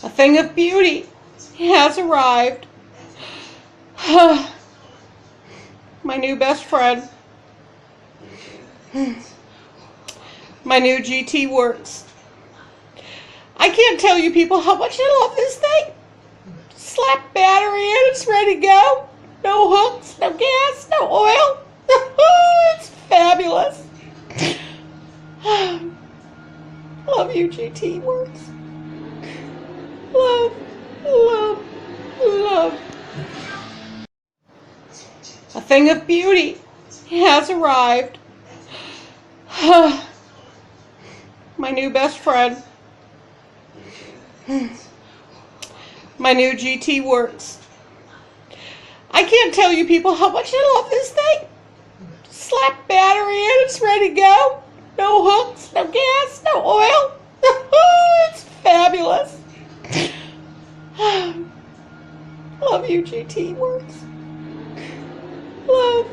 A thing of beauty has arrived. My new best friend. My new GT WORX. I can't tell you people how much I love this thing. Slap battery in, it's ready to go. No hooks, no gas, no oil. It's fabulous. Love you, GT WORX. Love, love, love. A thing of beauty has arrived. My new best friend. My new GT WORX. I can't tell you people how much I love this thing. Slap battery in, it's ready to go. No hooks, no gas, no oil. It's fabulous. Love you, GT WORX. Love.